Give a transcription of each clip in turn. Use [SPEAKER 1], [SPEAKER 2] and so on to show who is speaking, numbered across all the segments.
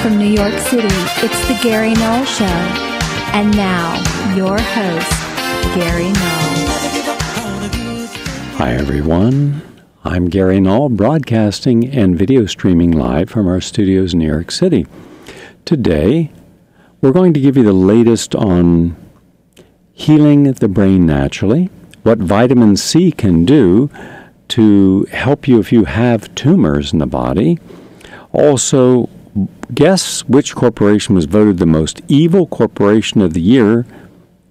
[SPEAKER 1] From New York City, it's the Gary Null Show. And now, your host, Gary Null.
[SPEAKER 2] Hi, everyone. I'm Gary Null, broadcasting and video streaming live from our studios in New York City. Today, we're going to give you the latest on healing the brain naturally, what vitamin C can do to help you if you have tumors in the body. Also, guess which corporation was voted the most evil corporation of the year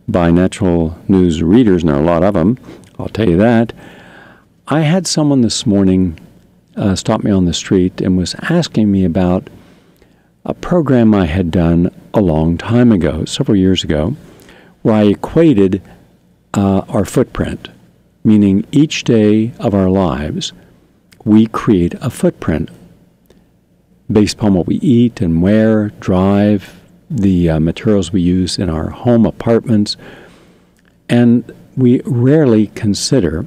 [SPEAKER 2] by Natural News readers, and there are a lot of them, I'll tell you that. I had someone this morning stop me on the street and was asking me about a program I had done a long time ago, several years ago, where I equated our footprint, meaning each day of our lives, we create a footprint based upon what we eat and wear, drive, the materials we use in our home apartments. And we rarely consider,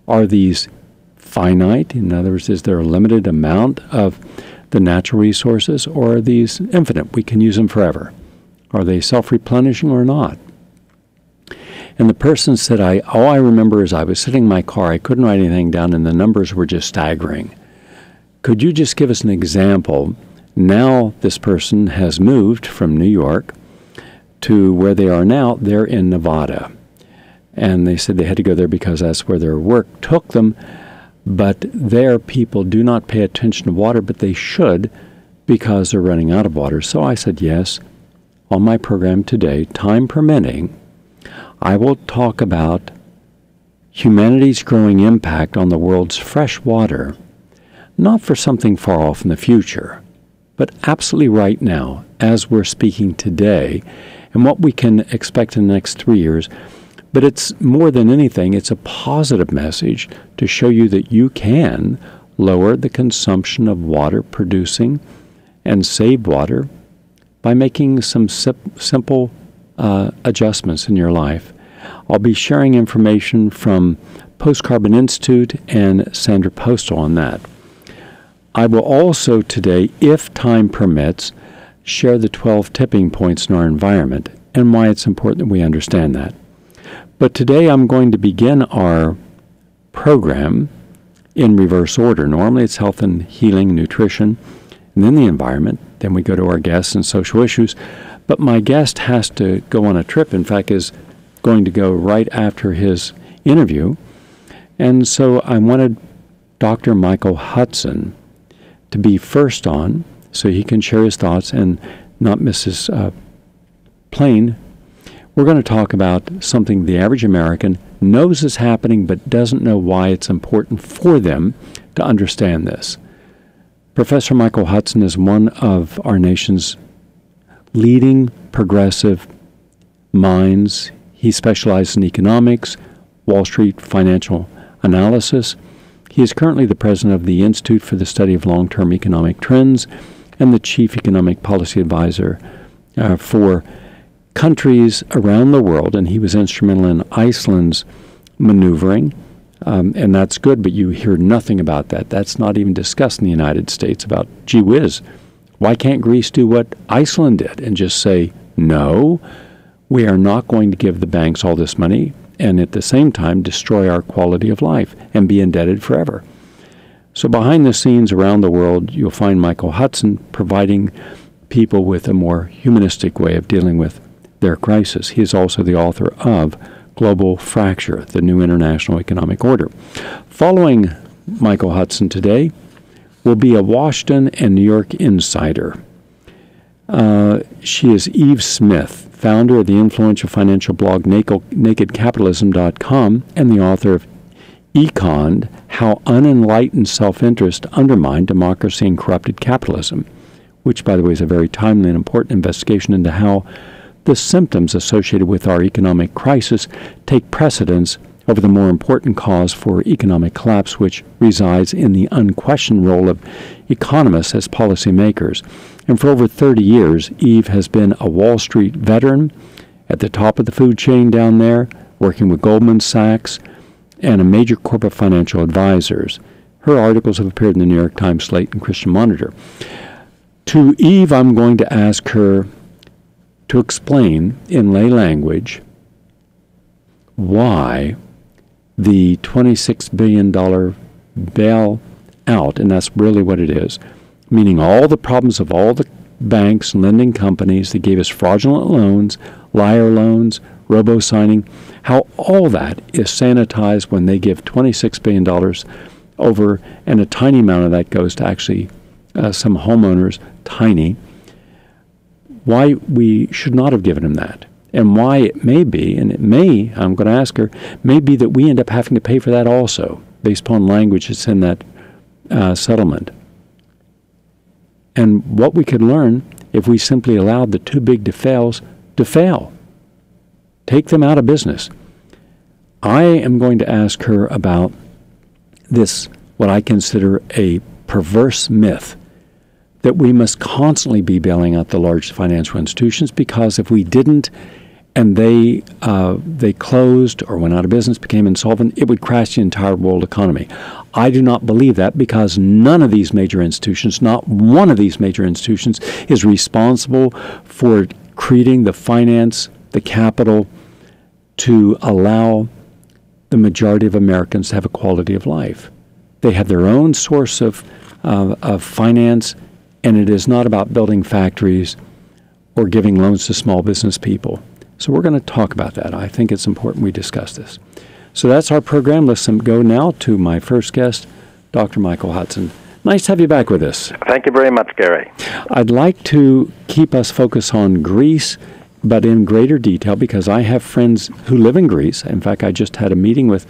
[SPEAKER 2] are these finite? In other words, is there a limited amount of the natural resources, or are these infinite? We can use them forever. Are they self-replenishing or not? And the person said, all I remember is I was sitting in my car, I couldn't write anything down, and the numbers were just staggering. Could you just give us an example? Now this person has moved from New York to where they are now. They're in Nevada. And they said they had to go there because that's where their work took them. But there people do not pay attention to water, but they should, because they're running out of water. So I said, yes, on my program today, time permitting, I will talk about humanity's growing impact on the world's fresh water. Not for something far off in the future, but absolutely right now, as we're speaking today, and what we can expect in the next 3 years. But it's more than anything, it's a positive message to show you that you can lower the consumption of water producing and save water by making some simple adjustments in your life. I'll be sharing information from Post Carbon Institute and Sandra Postal on that. I will also today, if time permits, share the 12 tipping points in our environment and why it's important that we understand that. But today I'm going to begin our program in reverse order. Normally it's health and healing, nutrition, and then the environment. Then we go to our guests and social issues. But my guest has to go on a trip, in fact, is going to go right after his interview. And so I wanted Dr. Michael Hudson to be first on so he can share his thoughts and not miss his plane. We're going to talk about something the average American knows is happening but doesn't know why it's important for them to understand this. Professor Michael Hudson is one of our nation's leading progressive minds. He specializes in economics, Wall Street financial analysis. He is currently the president of the Institute for the Study of Long-Term Economic Trends and the chief economic policy advisor for countries around the world, and he was instrumental in Iceland's maneuvering, and that's good, but you hear nothing about that. That's not even discussed in the United States about, gee whiz, why can't Greece do what Iceland did and just say, no, we are not going to give the banks all this money and at the same time destroy our quality of life and be indebted forever. So behind the scenes around the world, you'll find Michael Hudson providing people with a more humanistic way of dealing with their crisis. He is also the author of Global Fracture, the New International Economic Order. Following Michael Hudson today will be a Washington and New York insider. She is Eve Smith, founder of the influential financial blog NakedCapitalism.com and the author of Econ, How Unenlightened Self-Interest Undermined Democracy and Corrupted Capitalism, which, by the way, is a very timely and important investigation into how the symptoms associated with our economic crisis take precedence over the more important cause for economic collapse, which resides in the unquestioned role of economists as policymakers. And for over 30 years, Eve has been a Wall Street veteran at the top of the food chain down there, working with Goldman Sachs and a major corporate financial advisors. Her articles have appeared in the New York Times, Slate, and Christian Monitor. To Eve, I'm going to ask her to explain in lay language why the $26 billion bailout, and that's really what it is, meaning all the problems of all the banks and lending companies that gave us fraudulent loans, liar loans, robo-signing, how all that is sanitized when they give $26 billion over, and a tiny amount of that goes to actually some homeowners, tiny, why we should not have given them that. And why it may be, and it may, I'm going to ask her, may be that we end up having to pay for that also, based upon language that's in that settlement. And what we could learn if we simply allowed the too big to fails to fail. Take them out of business. I am going to ask her about this, what I consider a perverse myth, that we must constantly be bailing out the large financial institutions, because if we didn't and they closed or went out of business, became insolvent, it would crash the entire world economy. I do not believe that, because none of these major institutions, not one of these major institutions, is responsible for creating the finance, the capital, to allow the majority of Americans to have a quality of life. They have their own source of finance, and it is not about building factories or giving loans to small business people. So we're going to talk about that. I think it's important we discuss this. So that's our program. Let's go now to my first guest, Dr. Michael Hudson. Nice to have you back with us.
[SPEAKER 3] Thank you very much, Gary.
[SPEAKER 2] I'd like to keep us focused on Greece, but in greater detail, because I have friends who live in Greece. In fact, I just had a meeting with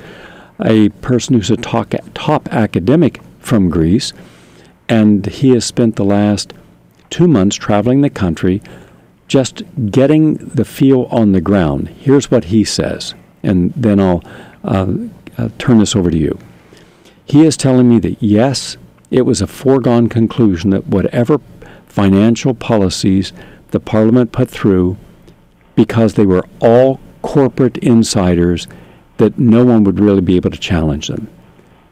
[SPEAKER 2] a person who's a top academic from Greece, and he has spent the last 2 months traveling the country, just getting the feel on the ground. Here's what he says, and then I'll turn this over to you. He is telling me that, yes, it was a foregone conclusion that whatever financial policies the Parliament put through, because they were all corporate insiders, that no one would really be able to challenge them.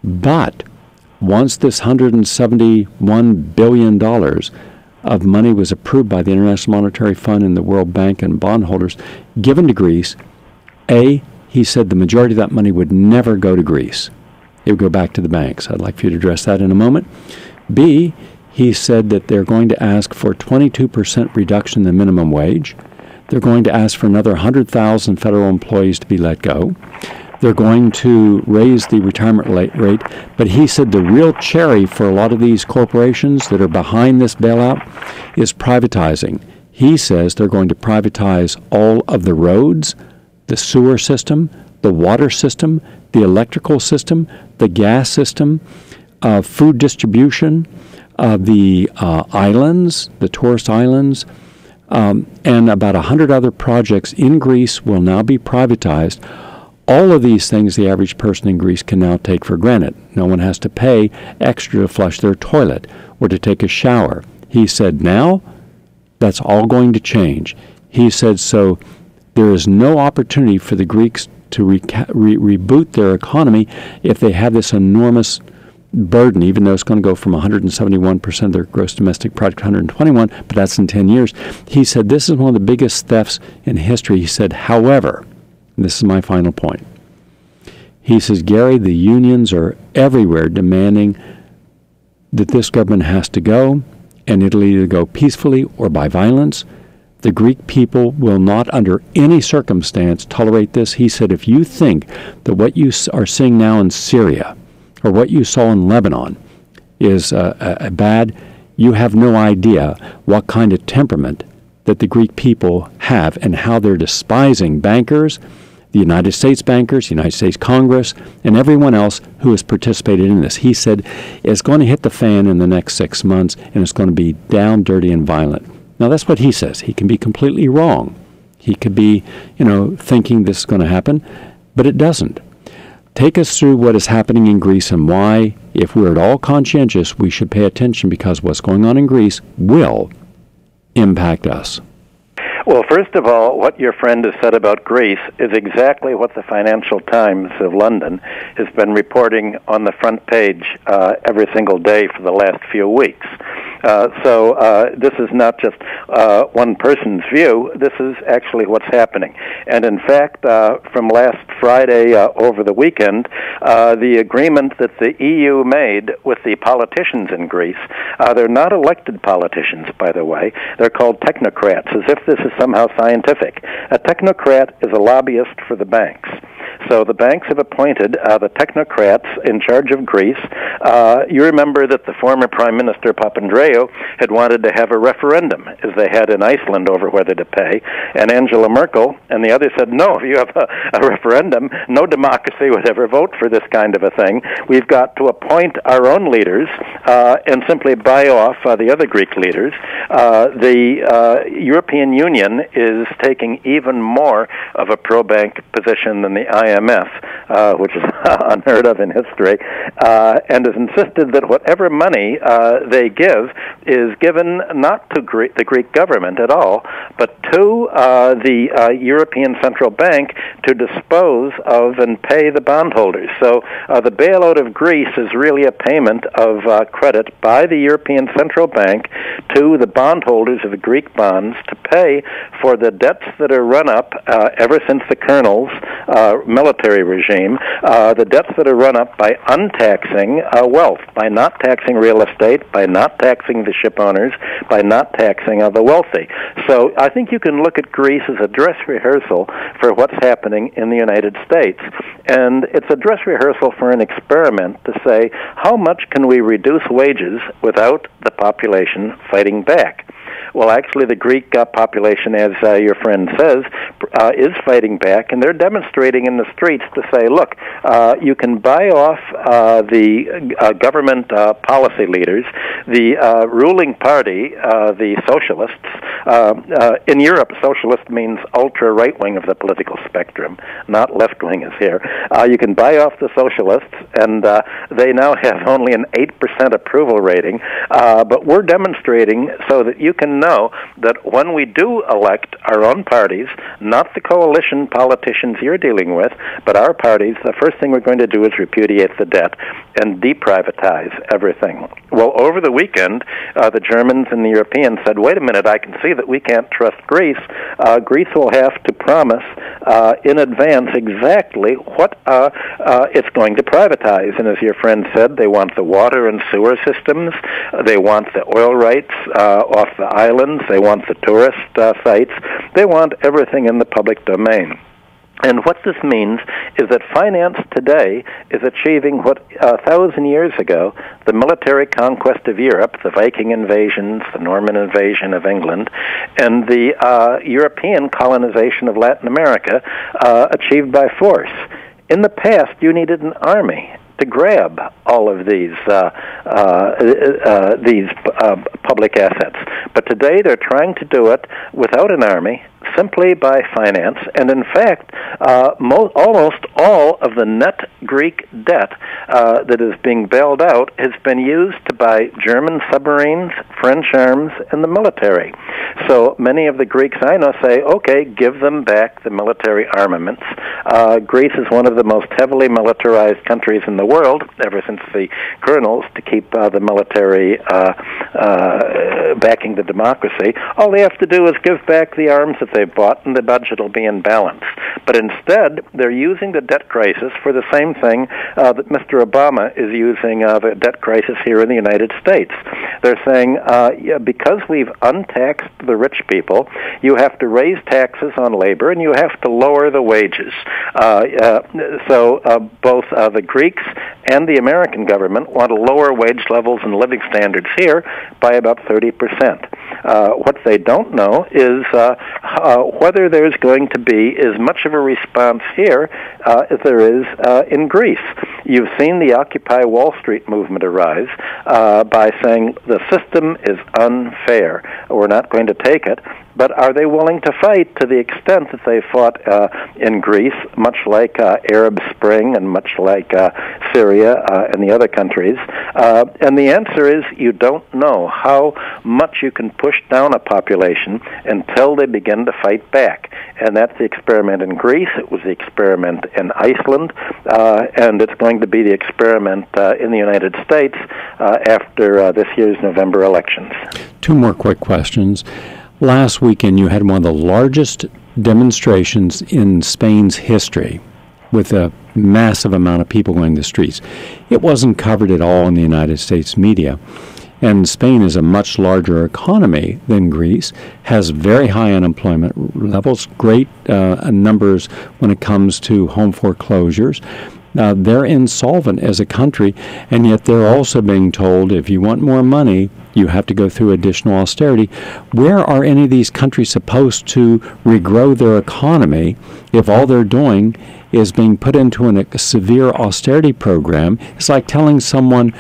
[SPEAKER 2] But once this $171 billion of money was approved by the International Monetary Fund and the World Bank and bondholders, given to Greece, A, he said the majority of that money would never go to Greece. It would go back to the banks. I'd like for you to address that in a moment. B, he said that they're going to ask for 22% reduction in the minimum wage. They're going to ask for another 100,000 federal employees to be let go. They're going to raise the retirement rate. But he said the real cherry for a lot of these corporations that are behind this bailout is privatizing. He says they're going to privatize all of the roads, the sewer system, the water system, the electrical system, the gas system, food distribution, the islands, the tourist islands, and about 100 other projects in Greece will now be privatized. All of these things the average person in Greece can now take for granted. No one has to pay extra to flush their toilet or to take a shower. He said now that's all going to change. He said so there is no opportunity for the Greeks to reboot their economy if they have this enormous burden, even though it's going to go from 171% of their gross domestic product to 121, but that's in 10 years. He said this is one of the biggest thefts in history. He said, however, and this is my final point. He says, Gary, the unions are everywhere demanding that this government has to go, and it'll either go peacefully or by violence. The Greek people will not, under any circumstance, tolerate this. He said, if you think that what you are seeing now in Syria or what you saw in Lebanon is bad, you have no idea what kind of temperament that the Greek people have and how they're despising bankers, the United States bankers, the United States Congress, and everyone else who has participated in this. He said it's going to hit the fan in the next 6 months, and it's going to be down, dirty, and violent. Now, that's what he says. He can be completely wrong. He could be, thinking this is going to happen, but it doesn't. Take us through what is happening in Greece and why, if we're at all conscientious, we should pay attention, because what's going on in Greece will impact us.
[SPEAKER 3] Well, first of all, what your friend has said about Greece is exactly what the Financial Times of London has been reporting on the front page every single day for the last few weeks. So this is not just one person's view. This is actually what's happening. And in fact, from last Friday over the weekend, the agreement that the EU made with the politicians in Greece, they're not elected politicians, by the way. They're called technocrats, as if this is somehow scientific. A technocrat is a lobbyist for the banks. So the banks have appointed the technocrats in charge of Greece. You remember that the former Prime Minister Papandreou had wanted to have a referendum, as they had in Iceland, over whether to pay. And Angela Merkel and the others said, no, if you have a referendum, no democracy would ever vote for this kind of a thing. We've got to appoint our own leaders and simply buy off the other Greek leaders. The European Union is taking even more of a pro-bank position than the IMF, which is unheard of in history, and has insisted that whatever money they give is given not to the Greek government at all, but to the European Central Bank to dispose of and pay the bondholders. So the bailout of Greece is really a payment of credit by the European Central Bank to the bondholders of the Greek bonds to pay for the debts that are run up ever since the Colonel's military regime, the debts that are run up by untaxing wealth, by not taxing real estate, by not taxing the ship owners, by not taxing the wealthy. So I think you can look at Greece as a dress rehearsal for what's happening in the United States. And it's a dress rehearsal for an experiment to say, how much can we reduce wages without the population fighting back? Well, actually, the Greek population, as your friend says, is fighting back, and they're demonstrating in the streets to say, look, you can buy off the government policy leaders, the ruling party, the socialists. In Europe, socialist means ultra-right-wing of the political spectrum, not left-wing as here. You can buy off the socialists, and they now have only an 8% approval rating, but we're demonstrating so that you can know that when we do elect our own parties, not the coalition politicians you're dealing with, but our parties, the first thing we're going to do is repudiate the debt and deprivatize everything. Well, over the weekend, the Germans and the Europeans said, wait a minute, I can see that we can't trust Greece. Greece will have to promise in advance exactly what it's going to privatize. And as your friend said, they want the water and sewer systems, they want the oil rights off the islands, they want the tourist sites, they want everything in the public domain. And what this means is that finance today is achieving what 1,000 years ago the military conquest of Europe, the Viking invasions, the Norman invasion of England, and the European colonization of Latin America achieved by force. In the past, you needed an army to grab all of these public assets. But today they're trying to do it without an army, simply by finance, and in fact, almost all of the net Greek debt that is being bailed out has been used to buy German submarines, French arms, and the military. So many of the Greeks I know say, okay, give them back the military armaments. Greece is one of the most heavily militarized countries in the world, ever since the colonels, to keep the military backing the democracy. All they have to do is give back the arms that they've bought, and the budget will be in balance. But instead, they're using the debt crisis for the same thing that Mr. Obama is using the debt crisis here in the United States. They're saying, because we've untaxed the rich people, you have to raise taxes on labor, and you have to lower the wages. So both the Greeks and the American government want to lower wage levels and living standards here by about 30%. What they don't know is whether there's going to be as much of a response here as there is in Greece. You've seen the Occupy Wall Street movement arise by saying the system is unfair. We're not going to take it. But are they willing to fight to the extent that they fought in Greece, much like Arab Spring and much like Syria and the other countries? And the answer is you don't know how much you can push down a population until they begin to fight back. and that's the experiment in Greece. It was the experiment in Iceland, and it's going to be the experiment in the United States after this year's November elections.
[SPEAKER 2] Two more quick questions. Last weekend, you had one of the largest demonstrations in Spain's history, with a massive amount of people going to the streets. It wasn't covered at all in the United States media. And Spain is a much larger economy than Greece, has very high unemployment levels, great numbers when it comes to home foreclosures. They're insolvent as a country, and yet they're also being told if you want more money, you have to go through additional austerity. Where are any of these countries supposed to regrow their economy if all they're doing is being put into a severe austerity program? It's like telling someone,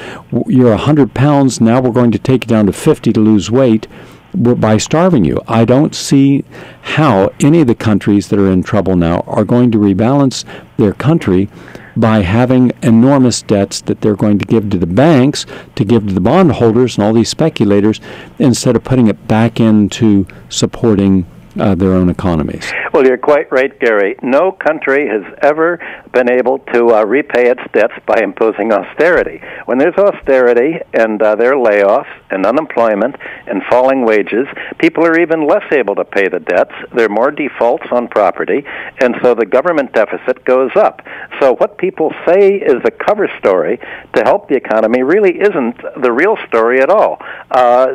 [SPEAKER 2] you're 100 pounds, now we're going to take you down to 50 to lose weight by starving you. I don't see how any of the countries that are in trouble now are going to rebalance their country by having enormous debts that they're going to give to the banks, to give to the bondholders and all these speculators, instead of putting it back into supporting their own economies.
[SPEAKER 3] Well, you're quite right, Gary. No country has ever been able to repay its debts by imposing austerity. When there's austerity and there are layoffs and unemployment and falling wages, people are even less able to pay the debts. There are more defaults on property, and so the government deficit goes up. So what people say is a cover story to help the economy really isn't the real story at all.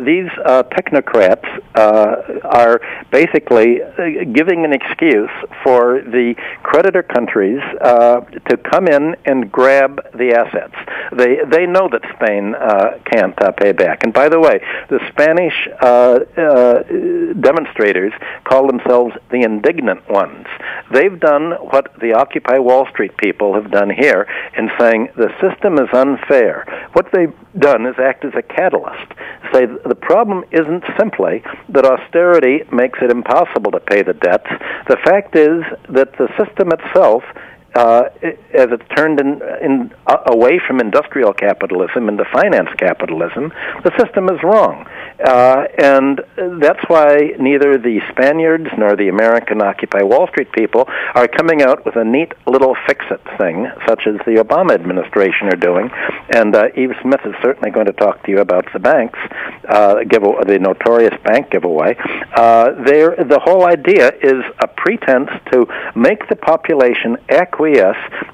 [SPEAKER 3] These technocrats are basically giving an excuse for the creditor countries to come in and grab the assets. They know that Spain can't pay back. And by the way, the Spanish demonstrators call themselves the indignant ones. They've done what the Occupy Wall Street people have done here in saying the system is unfair. What they've done is act as a catalyst. Say the problem isn't simply that austerity makes it impossible to pay the debts. The fact is that the system itself, as it's turned away from industrial capitalism into finance capitalism, the system is wrong. And that's why neither the Spaniards nor the American Occupy Wall Street people are coming out with a neat little fix-it thing, such as the Obama administration are doing. And Eve Smith is certainly going to talk to you about the banks, the notorious bank giveaway. The whole idea is a pretense to make the population acquiesce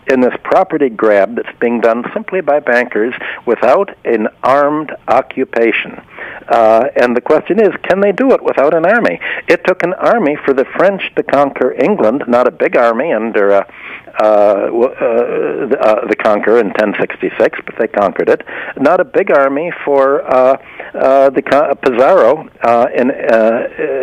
[SPEAKER 3] in this property grab that's being done simply by bankers without an armed occupation. And the question is, can they do it without an army? It took an army for the French to conquer England, not a big army under the Conqueror in 1066, but they conquered it. Not a big army for the Pizarro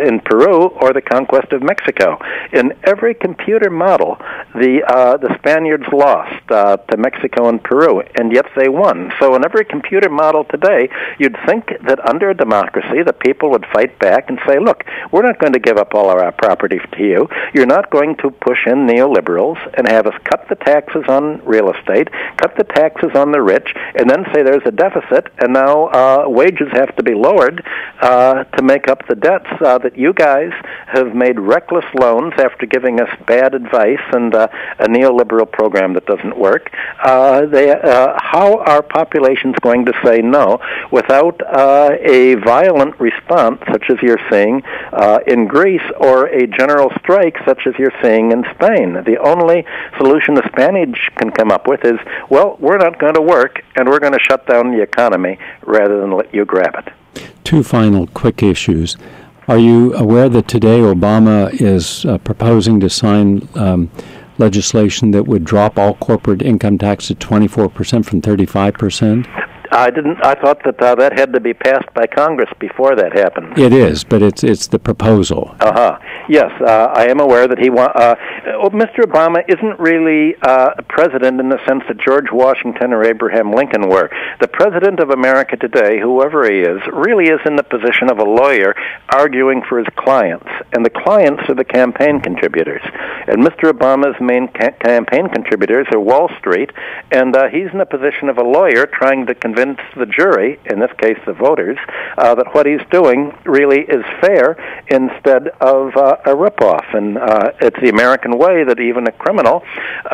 [SPEAKER 3] in Peru or the conquest of Mexico. In every computer model, the Spaniards lost to Mexico and Peru, and yet they won. So in every computer model today, you'd think that under a democracy, the people would fight back and say, look, we're not going to give up all of our property to you. You're not going to push in neoliberals and have us cut the taxes on real estate, cut the taxes on the rich, and then say there's a deficit, and now wages have to be lowered to make up the debts that you guys have made reckless loans after giving us bad advice and a neoliberal program that doesn't work. How are populations going to say no without a violent response such as you're seeing in Greece or a general strike such as you're seeing in Spain? The only solution the Spaniards can come up with is, well, we're not going to work and we're going to shut down the economy rather than let you grab it.
[SPEAKER 2] Two final quick issues. Are you aware that today Obama is proposing to sign legislation that would drop all corporate income tax to 24% from 35%?
[SPEAKER 3] I didn't. I thought that that had to be passed by Congress before that happened.
[SPEAKER 2] It is, but it's the proposal.
[SPEAKER 3] Yes, I am aware that he Mr. Obama isn't really a president in the sense that George Washington or Abraham Lincoln were. The president of America today, whoever he is, really is in the position of a lawyer arguing for his clients, and the clients are the campaign contributors. And Mr. Obama's main campaign contributors are Wall Street, and he's in the position of a lawyer trying to convince convince the jury, in this case the voters, that what he's doing really is fair instead of a ripoff. And it's the American way that even a criminal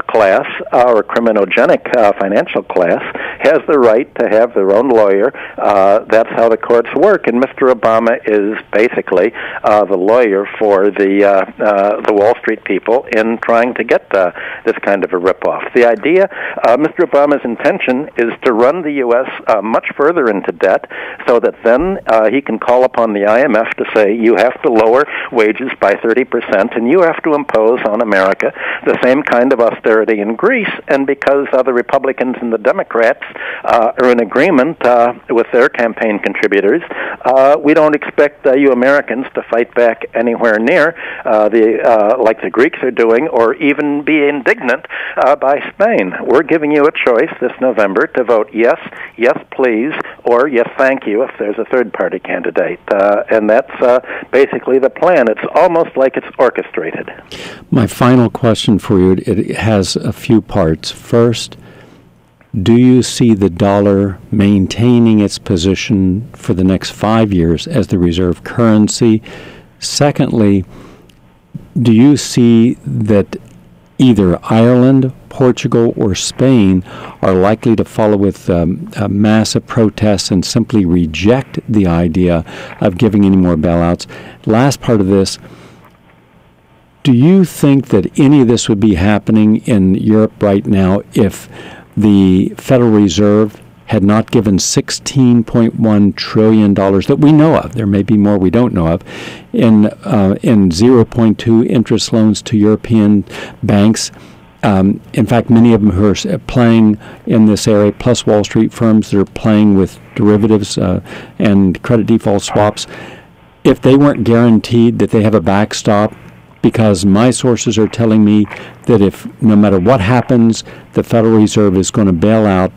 [SPEAKER 3] class or a criminogenic financial class has the right to have their own lawyer. That's how the courts work. And Mr. Obama is basically the lawyer for the Wall Street people in trying to get this kind of a ripoff. The idea, Mr. Obama's intention is to run the U.S. Much further into debt so that then he can call upon the IMF to say, you have to lower wages by 30% and you have to impose on America the same kind of austerity in Greece. And because the Republicans and the Democrats are in agreement with their campaign contributors, we don't expect you Americans to fight back anywhere near like the Greeks are doing, or even be indignant by Spain. We're giving you a choice this November to vote yes, yes please, or yes thank you if there's a third-party candidate. And that's basically the plan. It's almost like it's orchestrated.
[SPEAKER 2] My final question for you, it has a few parts. First, do you see the dollar maintaining its position for the next 5 years as the reserve currency? Secondly, do you see that either Ireland, Portugal, or Spain are likely to follow with massive protests and simply reject the idea of giving any more bailouts? Last part of this, do you think that any of this would be happening in Europe right now if the Federal Reserve had not given $16.1 trillion that we know of, there may be more we don't know of, in 0.2 interest loans to European banks? In fact, many of them who are playing in this area, plus Wall Street firms that are playing with derivatives and credit default swaps, if they weren't guaranteed that they have a backstop, because my sources are telling me that if no matter what happens, the Federal Reserve is going to bail out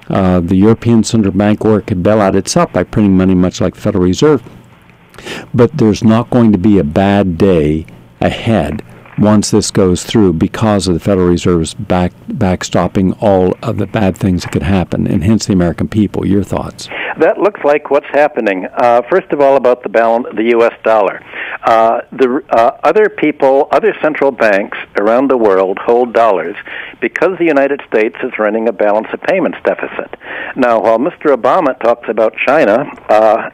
[SPEAKER 2] the European Central Bank, or it could bail out itself by printing money, much like the Federal Reserve. But there's not going to be a bad day ahead once this goes through because of the Federal Reserve's backstopping all of the bad things that could happen, and hence the American people. Your thoughts?
[SPEAKER 3] That looks like what's happening. First of all, about the U.S. dollar. Other central banks around the world hold dollars because the United States is running a balance of payments deficit. Now, while Mr. Obama talks about China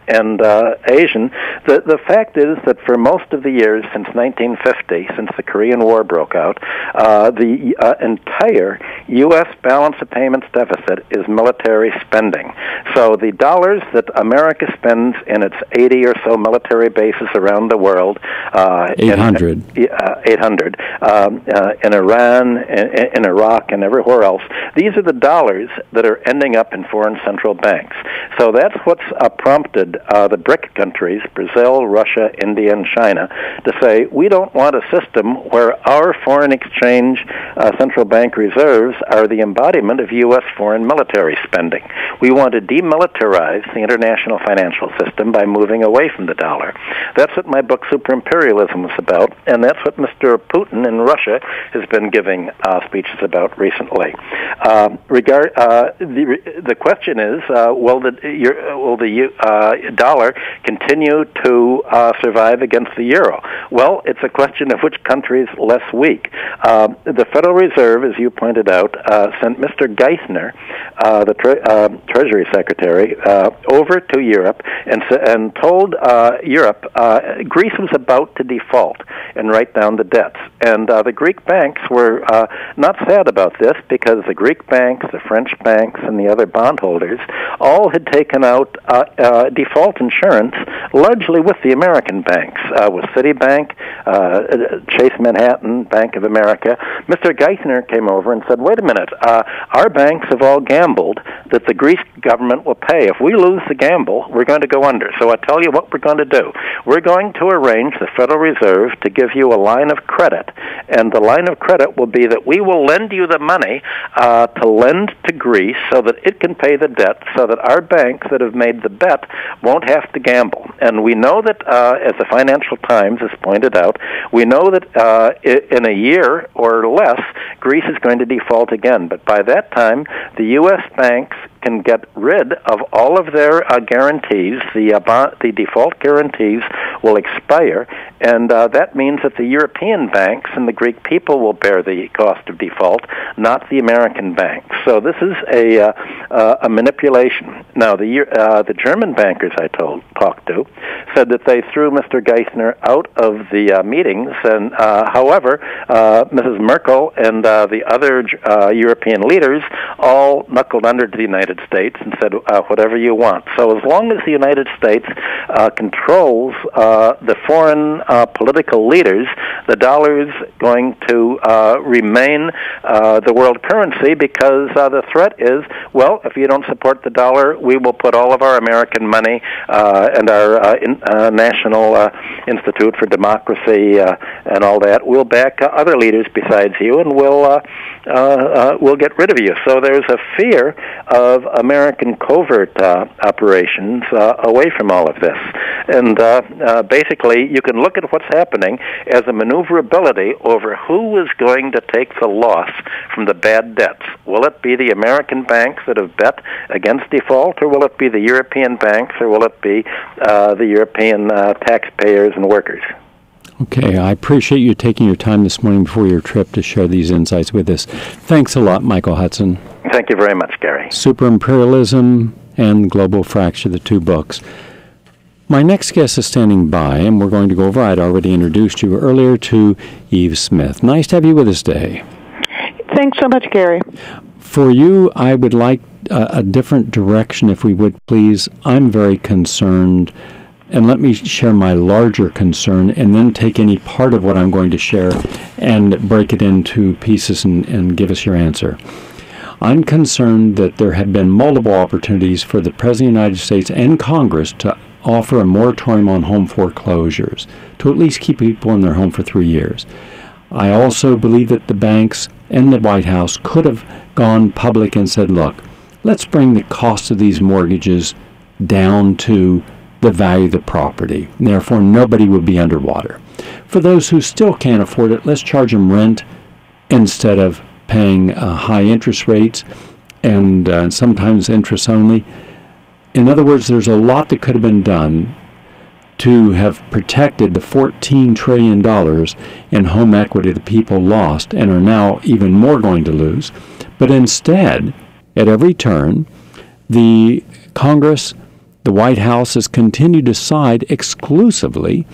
[SPEAKER 3] and Asian, the fact is that for most of the years since 1950, since the Korean War broke out, the entire U.S. balance of payments deficit is military spending. So the dollars that America spends in its 80 or so military bases around the world,
[SPEAKER 2] 800
[SPEAKER 3] in Iran, in Iraq, and everywhere else, these are the dollars that are ending up in foreign central banks. So that's what's prompted the BRIC countries, Brazil, Russia, India, and China, to say, we don't want a system where our foreign exchange central bank reserves are the embodiment of U.S. foreign military spending. We want to demilitarize the international financial system by moving away from the dollar. That's what my book Superimperialism was about, and that's what Mr. Putin in Russia has been giving speeches about recently. The question is, will the dollar continue to survive against the euro? Well, it's a question of which country is less weak. The Federal Reserve, as you pointed out, sent Mr. Geithner, the Treasury Secretary, over to Europe and told Europe Greece was about to default and write down the debts. And the Greek banks were not sad about this because the Greek banks, the French banks, and the other bondholders all had taken out default insurance largely with the American banks, with Citibank, Chase Manhattan, Bank of America. Mr. Geithner came over and said, wait a minute, our banks have all gambled that the Greek government will pay if we lose the gamble, we're going to go under. So I tell you what we're going to do. We're going to arrange the Federal Reserve to give you a line of credit, and the line of credit will be that we will lend you the money to lend to Greece so that it can pay the debt, so that our banks that have made the bet won't have to gamble. And we know that, as the Financial Times has pointed out, we know that in a year or less, Greece is going to default again. But by that time, the U.S. banks can get rid of all of their guarantees. The default guarantees will expire, and that means that the European banks and the Greek people will bear the cost of default, not the American banks. So this is a manipulation. Now, the German bankers I talked to said that they threw Mr. Geithner out of the meetings, and however, Mrs. Merkel and the other European leaders all knuckled under to the United States and said, whatever you want. So as long as the United States controls the foreign political leaders, the dollar is going to remain the world currency, because the threat is, well, if you don't support the dollar, we will put all of our American money and our National Institute for Democracy and all that. We'll back other leaders besides you, and we'll get rid of you. So there's a fear of American covert operations away from all of this. And basically, you can look at what's happening as a maneuverability over who is going to take the loss from the bad debts. Will it be the American banks that have bet against default, or will it be the European banks, or will it be the European taxpayers and workers?
[SPEAKER 2] Okay, I appreciate you taking your time this morning before your trip to share these insights with us. Thanks a lot, Michael Hudson.
[SPEAKER 3] Thank you very much, Gary.
[SPEAKER 2] Super Imperialism and Global Fracture, the two books. My next guest is standing by, and we're going to go over, I'd already introduced you earlier to Eve Smith. Nice to have you with us today.
[SPEAKER 4] Thanks so much, Gary.
[SPEAKER 2] For you, I would like a different direction, if we would, please. I'm very concerned, and let me share my larger concern, and then take any part of what I'm going to share and break it into pieces and give us your answer. I'm concerned that there have been multiple opportunities for the President of the United States and Congress to offer a moratorium on home foreclosures, to at least keep people in their home for 3 years. I also believe that the banks and the White House could have gone public and said, look, let's bring the cost of these mortgages down to the value of the property. Therefore, nobody would be underwater. For those who still can't afford it, let's charge them rent instead of paying high interest rates and sometimes interest only. In other words, there's a lot that could have been done to have protected the $14 trillion in home equity that people lost and are now even more going to lose. But instead, at every turn, the Congress, the White House has continued to side exclusively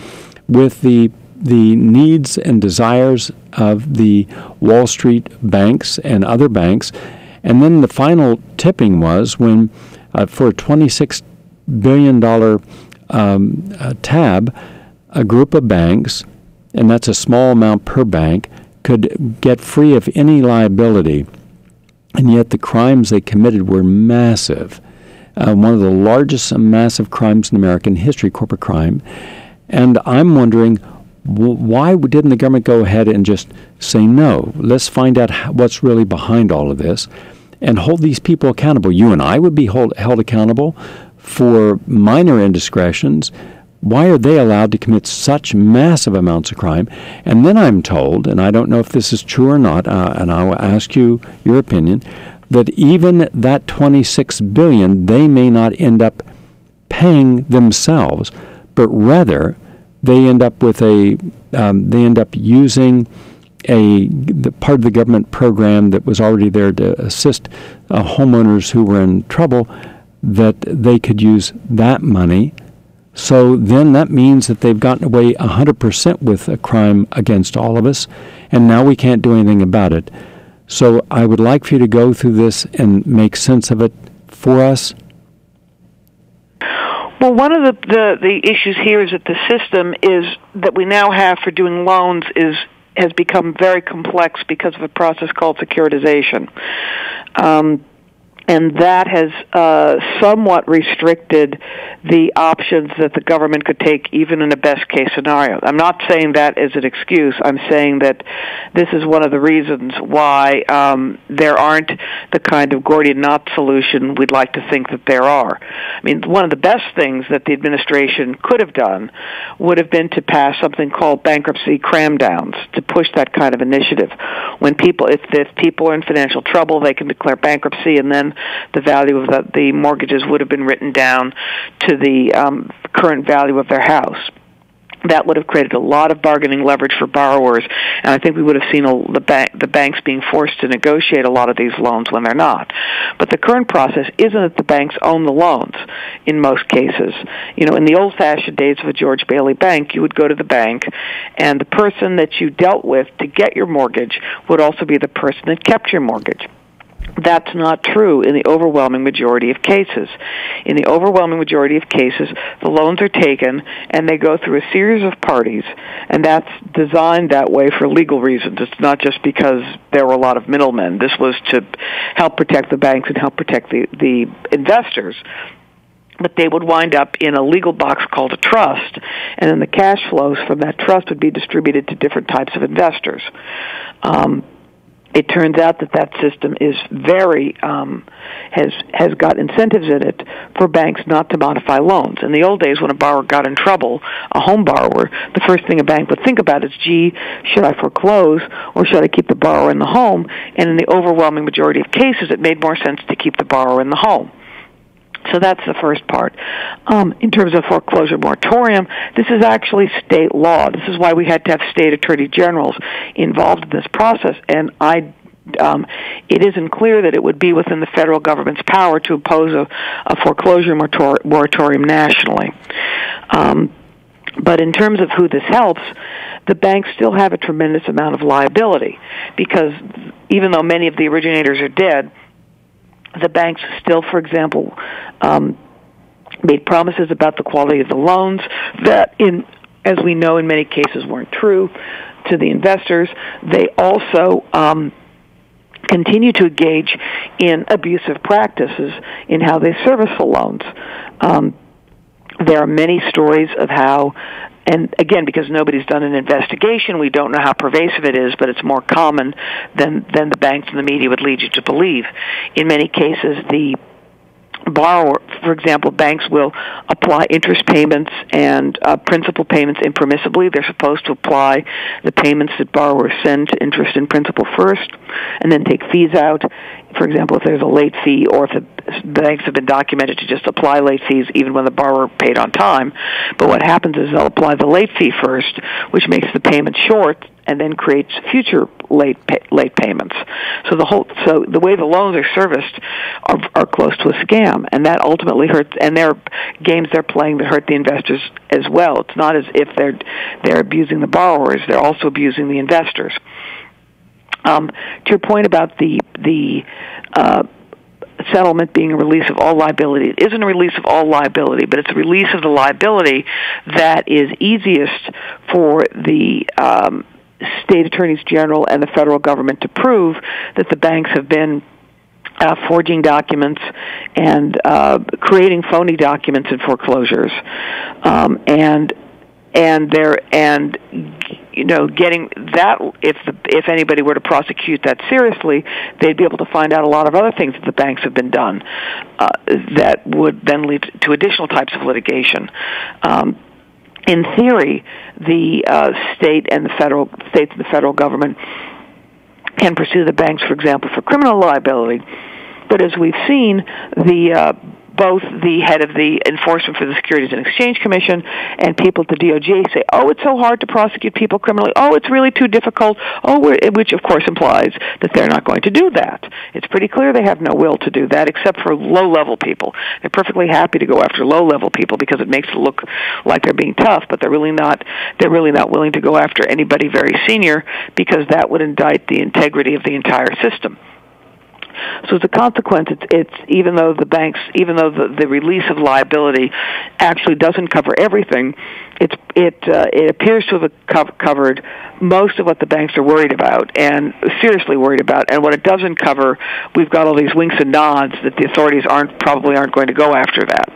[SPEAKER 2] with the needs and desires of the Wall Street banks and other banks. And then the final tipping was when, for a $26 billion tab, a group of banks, and that's a small amount per bank, could get free of any liability. And yet the crimes they committed were massive. One of the largest massive crimes in American history, corporate crime. And I'm wondering, why didn't the government go ahead and just say, no, let's find out what's really behind all of this and hold these people accountable? You and I would be held accountable for minor indiscretions. Why are they allowed to commit such massive amounts of crime? And then I'm told, and I don't know if this is true or not, and I will ask you your opinion, that even that $26 billion, they may not end up paying themselves, but rather they end up with using the part of the government program that was already there to assist homeowners who were in trouble, that they could use that money. So then that means that they've gotten away 100% with a crime against all of us, and now we can't do anything about it. So I would like for you to go through this and make sense of it for us.
[SPEAKER 4] Well, one of the issues here is that the system is that we now have for doing loans has become very complex because of a process called securitization. And that has somewhat restricted the options that the government could take even in a best-case scenario. I'm not saying that as an excuse. I'm saying that this is one of the reasons why there aren't the kind of Gordian knot solution we'd like to think that there are. I mean, one of the best things that the administration could have done would have been to pass something called bankruptcy cram-downs, to push that kind of initiative. When people, if people are in financial trouble, they can declare bankruptcy, and then the value of the mortgages would have been written down to the current value of their house. That would have created a lot of bargaining leverage for borrowers, and I think we would have seen the banks being forced to negotiate a lot of these loans when they're not. But the current process isn't that the banks own the loans in most cases. You know, in the old-fashioned days of a George Bailey Bank, you would go to the bank, and the person that you dealt with to get your mortgage would also be the person that kept your mortgage. That's not true in the overwhelming majority of cases. In the overwhelming majority of cases, the loans are taken and they go through a series of parties, and that's designed that way for legal reasons. It's not just because there were a lot of middlemen. This was to help protect the banks and help protect the investors. But they would wind up in a legal box called a trust, and then the cash flows from that trust would be distributed to different types of investors. It turns out that system is very has got incentives in it for banks not to modify loans. In the old days, when a borrower got in trouble, a home borrower, the first thing a bank would think about is, gee, should I foreclose or should I keep the borrower in the home? And in the overwhelming majority of cases, it made more sense to keep the borrower in the home. So that's the first part. In terms of foreclosure moratorium, this is actually state law. This is why we had to have state attorney generals involved in this process, and it isn't clear that it would be within the federal government's power to impose a foreclosure moratorium nationally. But in terms of who this helps, the banks still have a tremendous amount of liability, because even though many of the originators are dead, the banks still, for example, made promises about the quality of the loans that, as we know, in many cases weren't true to the investors. They also continue to engage in abusive practices in how they service the loans. There are many stories of how, and again, because nobody's done an investigation, we don't know how pervasive it is, but it's more common than the banks and the media would lead you to believe. In many cases, the borrower, for example, banks will apply interest payments and principal payments impermissibly. They're supposed to apply the payments that borrowers send to interest and principal first, and then take fees out. For example, if there's a late fee, or if the banks have been documented to just apply late fees even when the borrower paid on time. But what happens is they'll apply the late fee first, which makes the payment short, and then creates future late payments. So the way the loans are serviced are close to a scam, and that ultimately hurts. And there are games they're playing that hurt the investors as well. It's not as if they're abusing the borrowers; they're also abusing the investors. To your point about the settlement being a release of all liability, it isn't a release of all liability, but it's a release of the liability that is easiest for the state attorneys general and the federal government to prove that the banks have been forging documents and creating phony documents in foreclosures, and getting that, if anybody were to prosecute that seriously, they'd be able to find out a lot of other things that the banks have been done that would then lead to additional types of litigation. In theory, the states and the federal government can pursue the banks, for example, for criminal liability. But as we've seen, both the head of the enforcement for the Securities and Exchange Commission and people at the DOJ say, oh, it's so hard to prosecute people criminally. Oh, it's really too difficult. Which, of course, implies that they're not going to do that. It's pretty clear they have no will to do that, except for low-level people. They're perfectly happy to go after low-level people because it makes it look like they're being tough, but they're really not willing to go after anybody very senior, because that would indict the integrity of the entire system. So as a consequence, it's even though the release of liability actually doesn't cover everything, it appears to have covered most of what the banks are worried about and seriously worried about. And what it doesn't cover, we've got all these winks and nods that the authorities probably aren't going to go after that.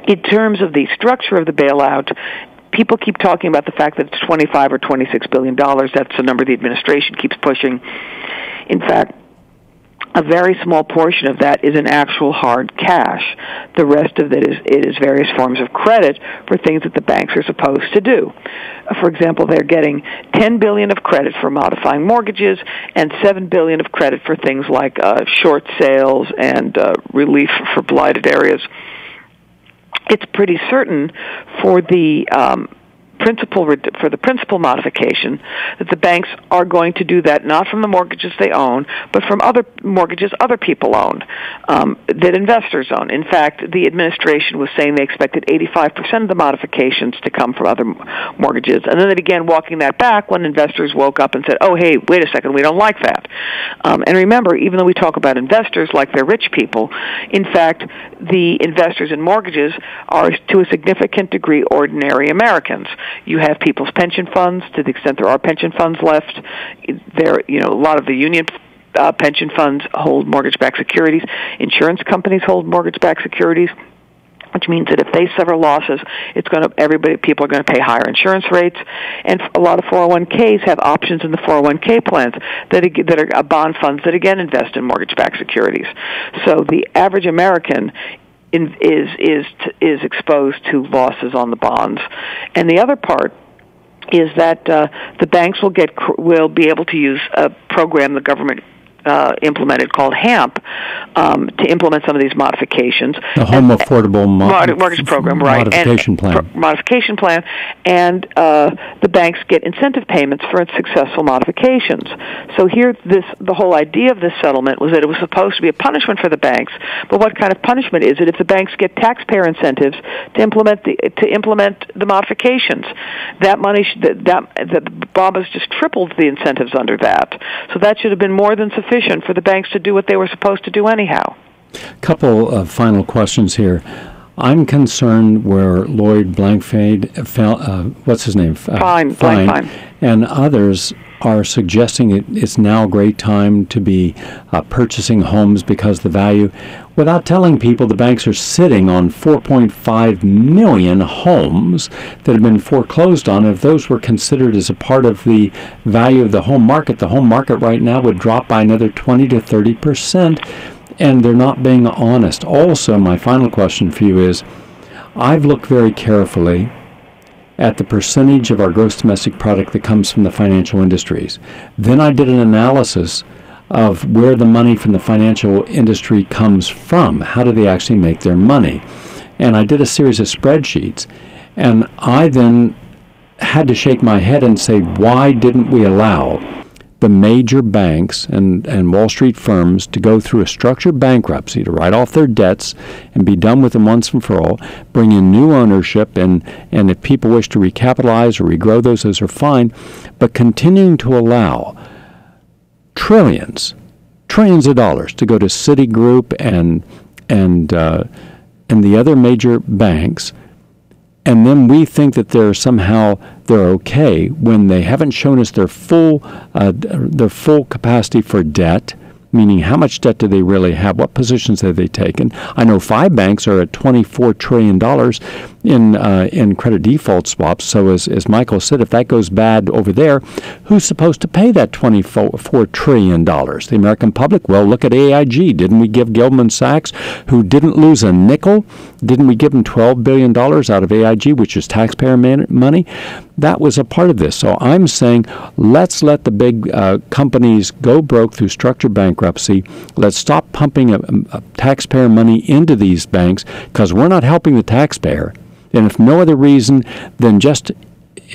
[SPEAKER 4] In terms of the structure of the bailout, people keep talking about the fact that it's $25 or $26 billion. That's the number the administration keeps pushing. In fact, a very small portion of that is in actual hard cash. The rest of it is various forms of credit for things that the banks are supposed to do. For example, they're getting $10 billion of credit for modifying mortgages and $7 billion of credit for things like short sales and relief for blighted areas. It's pretty certain for the principal modification that the banks are going to do that not from the mortgages they own, but from other mortgages other people own, that investors own. In fact, the administration was saying they expected 85% of the modifications to come from other mortgages, and then they began walking that back when investors woke up and said, oh, hey, wait a second, we don't like that. And remember, even though we talk about investors like they're rich people, in fact, the investors in mortgages are, to a significant degree, ordinary Americans. You have people's pension funds, to the extent there are pension funds left. A lot of the union pension funds hold mortgage-backed securities. Insurance companies hold mortgage-backed securities, which means that if they suffer losses, people are going to pay higher insurance rates. And a lot of 401ks have options in the 401k plans that are bond funds that again invest in mortgage-backed securities. So the average American is exposed to losses on the bonds. And the other part is that the banks will be able to use a program the government implemented called HAMP to implement some of these modifications.
[SPEAKER 2] The Home Affordable
[SPEAKER 4] Mortgage Program, right?
[SPEAKER 2] Modification Plan.
[SPEAKER 4] Modification Plan, and the banks get incentive payments for its successful modifications. So here, the whole idea of this settlement was that it was supposed to be a punishment for the banks. But what kind of punishment is it if the banks get taxpayer incentives to implement the modifications? That money, Bob has just tripled the incentives under that. So that should have been more than sufficient for the banks to do what they were supposed to do anyhow.
[SPEAKER 2] Couple of final questions here. I'm concerned where Lloyd Blankfein, what's his name?
[SPEAKER 4] Fine.
[SPEAKER 2] And others are suggesting it's now a great time to be purchasing homes because the value, without telling people the banks are sitting on 4.5 million homes that have been foreclosed on. If those were considered as a part of the value of the home market right now would drop by another 20 to 30%, and they're not being honest. Also, my final question for you is, I've looked very carefully at the percentage of our gross domestic product that comes from the financial industries. Then I did an analysis of where the money from the financial industry comes from. How do they actually make their money? And I did a series of spreadsheets. And I then had to shake my head and say, why didn't we allow the major banks and Wall Street firms to go through a structured bankruptcy, to write off their debts and be done with them once and for all, bring in new ownership, and if people wish to recapitalize or regrow those are fine, but continuing to allow trillions of dollars to go to Citigroup and the other major banks, and then we think that they're okay when they haven't shown us their full capacity for debt, meaning how much debt do they really have, what positions have they taken. I know 5 banks are at $24 trillion in credit default swaps. So as Michael said, if that goes bad over there, who's supposed to pay that $24 trillion? The American public? Well, look at AIG. Didn't we give Goldman Sachs, who didn't lose a nickel, didn't we give them $12 billion out of AIG, which is taxpayer money? That was a part of this. So I'm saying let's let the big companies go broke through structured bankruptcy. Let's stop pumping taxpayer money into these banks because we're not helping the taxpayer. And if no other reason than just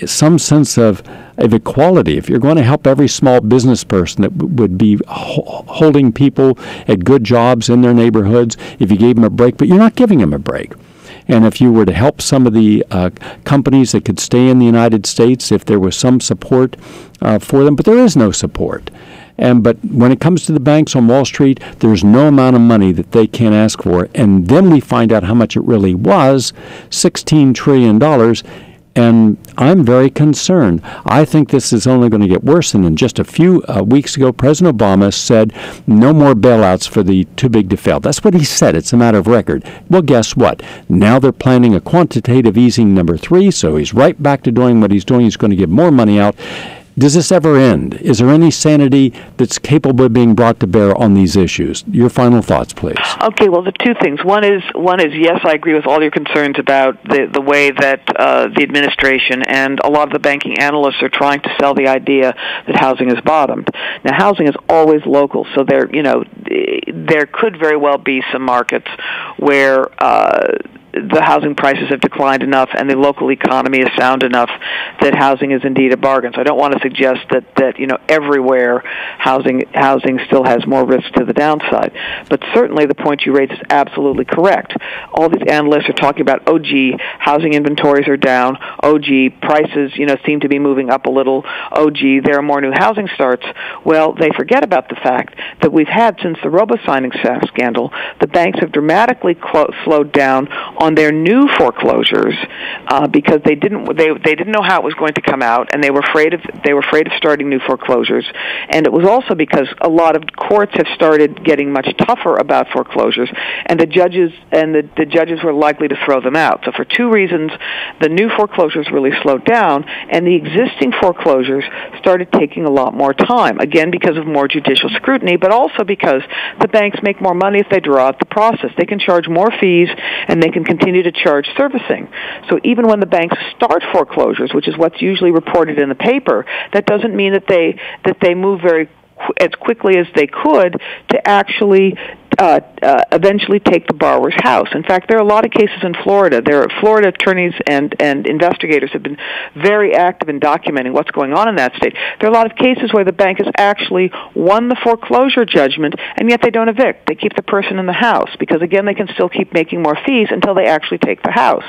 [SPEAKER 2] some sense of equality. If you're going to help every small business person that would be holding people at good jobs in their neighborhoods, if you gave them a break, but you're not giving them a break. And if you were to help some of the companies that could stay in the United States, if there was some support for them, but there is no support. But when it comes to the banks on Wall Street, there's no amount of money that they can't ask for. And then we find out how much it really was, $16 trillion. And I'm very concerned. I think this is only going to get worse. And in just a few weeks ago, President Obama said no more bailouts for the too big to fail. That's what he said. It's a matter of record. Well, guess what? Now they're planning a quantitative easing number 3, so he's right back to doing what he's doing. He's going to give more money out. Does this ever end? Is there any sanity that's capable of being brought to bear on these issues? Your final thoughts, please.
[SPEAKER 4] Okay, well, the two things. One is yes, I agree with all your concerns about the way that the administration and a lot of the banking analysts are trying to sell the idea that housing is bottomed. Now, housing is always local, so there could very well be some markets where the housing prices have declined enough and the local economy is sound enough that housing is indeed a bargain. So I don't want to suggest that everywhere housing still has more risk to the downside. But certainly the point you raised is absolutely correct. All these analysts are talking about, housing inventories are down. Prices, seem to be moving up a little. There are more new housing starts. Well, they forget about the fact that we've had, since the robo-signing scandal, the banks have dramatically slowed down on their new foreclosures because they didn't know how it was going to come out, and they were afraid of starting new foreclosures. And it was also because a lot of courts have started getting much tougher about foreclosures, and the judges were likely to throw them out. So for two reasons, the new foreclosures really slowed down, and the existing foreclosures started taking a lot more time. Again, because of more judicial scrutiny, but also because the banks make more money if they draw out the process. They can charge more fees, and they can continue to charge servicing. So even when the banks start foreclosures, which is what's usually reported in the paper, that doesn't mean that they move as quickly as they could to actually eventually take the borrower's house. In fact, there are a lot of cases in Florida. Florida attorneys and investigators have been very active in documenting what's going on in that state. There are a lot of cases where the bank has actually won the foreclosure judgment, and yet they don't evict. They keep the person in the house because, again, they can still keep making more fees until they actually take the house.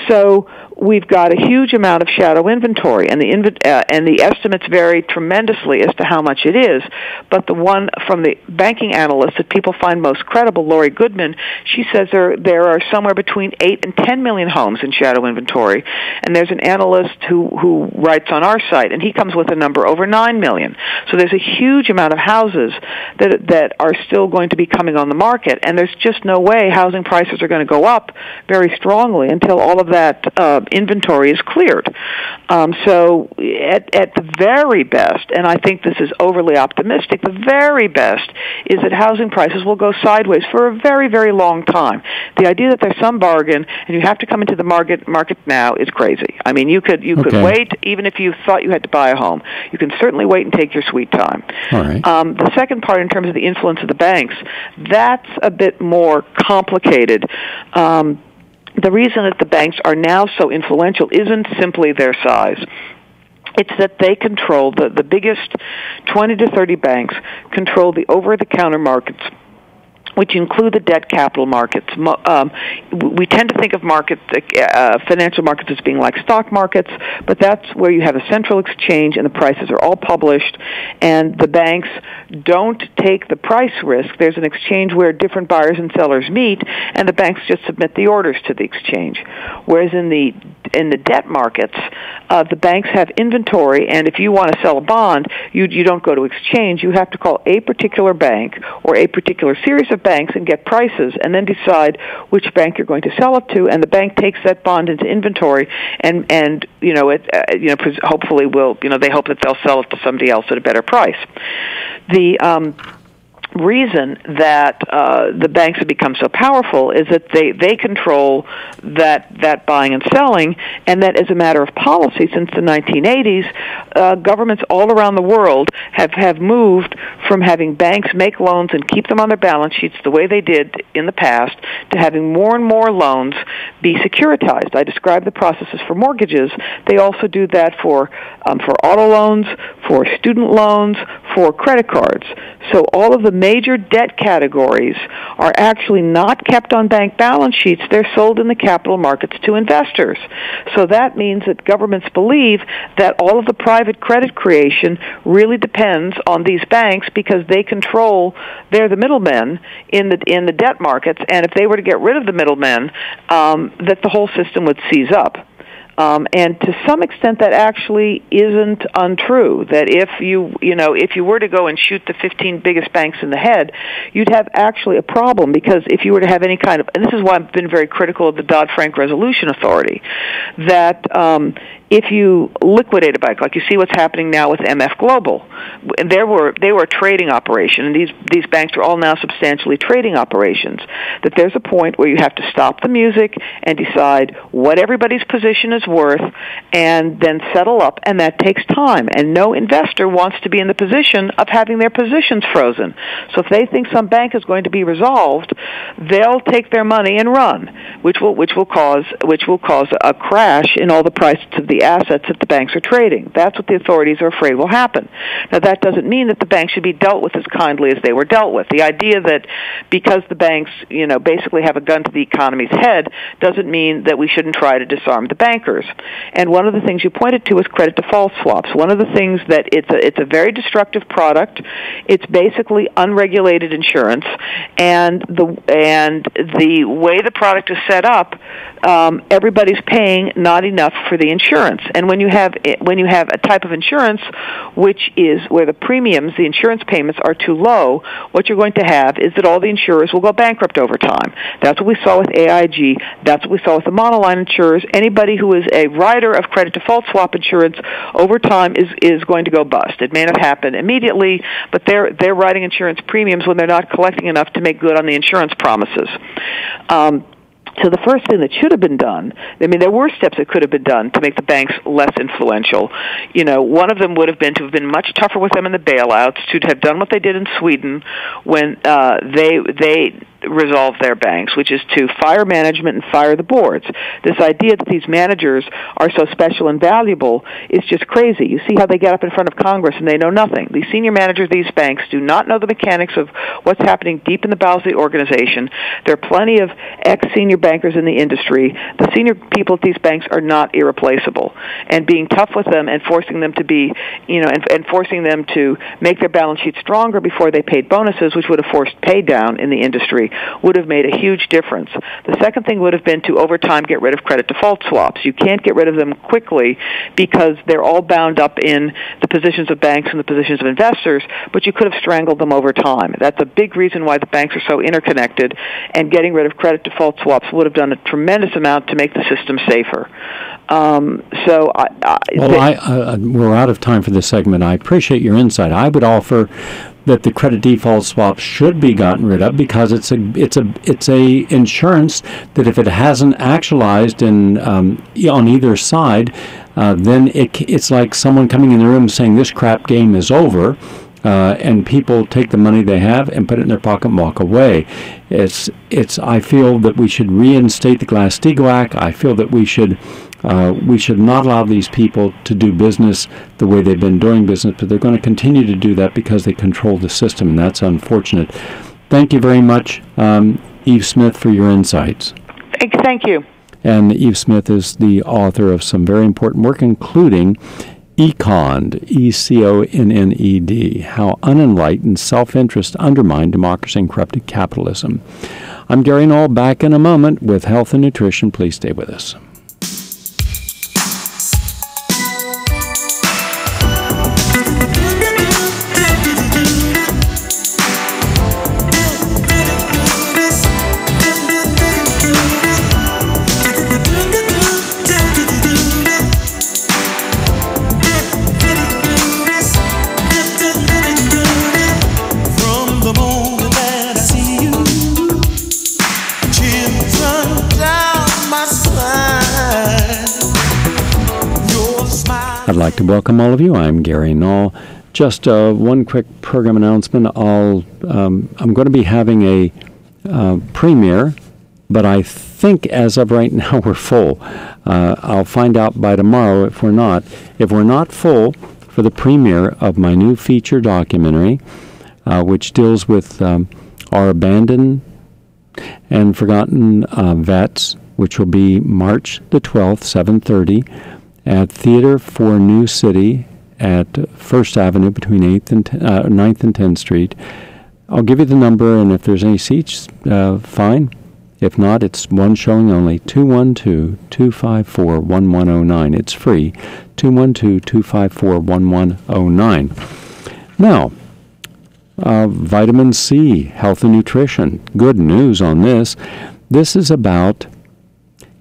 [SPEAKER 4] So we've got a huge amount of shadow inventory, and the estimates vary tremendously as to how much it is. But the one from the banking analysts that people find most credible, Lori Goodman, she says there are somewhere between 8 and 10 million homes in shadow inventory. And there's an analyst who writes on our site, and he comes with a number over 9 million. So there's a huge amount of houses that are still going to be coming on the market, and there's just no way housing prices are going to go up very strongly until all of that inventory is cleared. So at the very best, and I think this is overly optimistic, the very best is that housing prices will go sideways for a very, very long time. The idea that there's some bargain and you have to come into the market now is crazy. I mean, you could wait, even if you thought you had to buy a home. You can certainly wait and take your sweet time.
[SPEAKER 2] All right.
[SPEAKER 4] The second part, in terms of the influence of the banks, that's a bit more complicated. The reason that the banks are now so influential isn't simply their size. It's that they control, the biggest 20 to 30 banks control the over-the-counter markets, which include the debt capital markets. We tend to think of financial markets as being like stock markets, but that's where you have a central exchange and the prices are all published, and the banks don't take the price risk. There's an exchange where different buyers and sellers meet, and the banks just submit the orders to the exchange. Whereas in the debt markets, the banks have inventory, and if you want to sell a bond, you don't go to exchange. You have to call a particular bank or a particular series of banks and get prices, and then decide which bank you're going to sell it to, and the bank takes that bond into inventory, and hopefully they hope that they'll sell it to somebody else at a better price. The reason that the banks have become so powerful is that they control that buying and selling, and that as a matter of policy since the 1980s, governments all around the world have moved from having banks make loans and keep them on their balance sheets the way they did in the past to having more and more loans be securitized. I described the processes for mortgages. They also do that for auto loans, for student loans, for credit cards. So all of the major debt categories are actually not kept on bank balance sheets. They're sold in the capital markets to investors. So that means that governments believe that all of the private credit creation really depends on these banks because they control, they're the middlemen in the debt markets, and if they were to get rid of the middlemen, that the whole system would seize up. And to some extent, that actually isn't untrue. That if you were to go and shoot the 15 biggest banks in the head, you'd have actually a problem, because if you were to have any kind of, and this is why I've been very critical of the Dodd-Frank Resolution Authority, that if you liquidate a bank, like you see what's happening now with MF Global, they were a trading operation, and these banks are all now substantially trading operations, that there's a point where you have to stop the music and decide what everybody's position is worth and then settle up, and that takes time. And no investor wants to be in the position of having their positions frozen. So if they think some bank is going to be resolved, they'll take their money and run, which will cause a crash in all the prices of the assets that the banks are trading. That's what the authorities are afraid will happen. Now, that doesn't mean that the banks should be dealt with as kindly as they were dealt with. The idea that because the banks, basically have a gun to the economy's head doesn't mean that we shouldn't try to disarm the bankers. And one of the things you pointed to is credit default swaps. One of the things that it's a very destructive product. It's basically unregulated insurance, and the way the product is set up, everybody's paying not enough for the insurance. And when you have a type of insurance which is where the premiums, the insurance payments are too low, what you're going to have is that all the insurers will go bankrupt over time. That's what we saw with AIG. That's what we saw with the monoline insurers. Anybody who is a writer of credit default swap insurance over time is going to go bust. It may not happen immediately, but they're writing insurance premiums when they're not collecting enough to make good on the insurance promises. So the first thing that should have been done, there were steps that could have been done to make the banks less influential. One of them would have been to have been much tougher with them in the bailouts, to have done what they did in Sweden when they resolve their banks, which is to fire management and fire the boards. This idea that these managers are so special and valuable is just crazy. You see how they get up in front of Congress and they know nothing. These senior managers of these banks do not know the mechanics of what's happening deep in the bowels of the organization. There are plenty of ex-senior bankers in the industry. The senior people at these banks are not irreplaceable. And being tough with them and forcing them to be, and forcing them to make their balance sheet stronger before they paid bonuses, which would have forced pay down in the industry, would have made a huge difference. The second thing would have been to, over time, get rid of credit default swaps. You can't get rid of them quickly because they're all bound up in the positions of banks and the positions of investors, but you could have strangled them over time. That's a big reason why the banks are so interconnected, and getting rid of credit default swaps would have done a tremendous amount to make the system safer.
[SPEAKER 2] We're out of time for this segment. I appreciate your insight. I would offer that the credit default swap should be gotten rid of because it's a insurance that if it hasn't actualized on either side, then it's like someone coming in the room saying this crap game is over. And people take the money they have and put it in their pocket and walk away. I feel that we should reinstate the Glass-Steagall Act. I feel that we should not allow these people to do business the way they've been doing business, but they're going to continue to do that because they control the system, and that's unfortunate. Thank you very much, Eve Smith, for your insights.
[SPEAKER 4] Thank you.
[SPEAKER 2] And Eve Smith is the author of some very important work, including Econned, E-C-O-N-N-E-D, How Unenlightened Self-Interest Undermined Democracy and Corrupted Capitalism. I'm Gary Null, back in a moment with Health and Nutrition. Please stay with us. I'd like to welcome all of you. I'm Gary Null. Just one quick program announcement. I'm going to be having a premiere, but I think as of right now we're full. I'll find out by tomorrow if we're not. If we're not full, for the premiere of my new feature documentary, which deals with our abandoned and forgotten vets, which will be March the 12th, 7:30, at Theater for New City at First Avenue between 9th and 10th Street. I'll give you the number, and if there's any seats, fine. If not, it's one showing only, 212-254-1109. It's free, 212-254-1109. Now, vitamin C, health and nutrition. Good news on this. This is about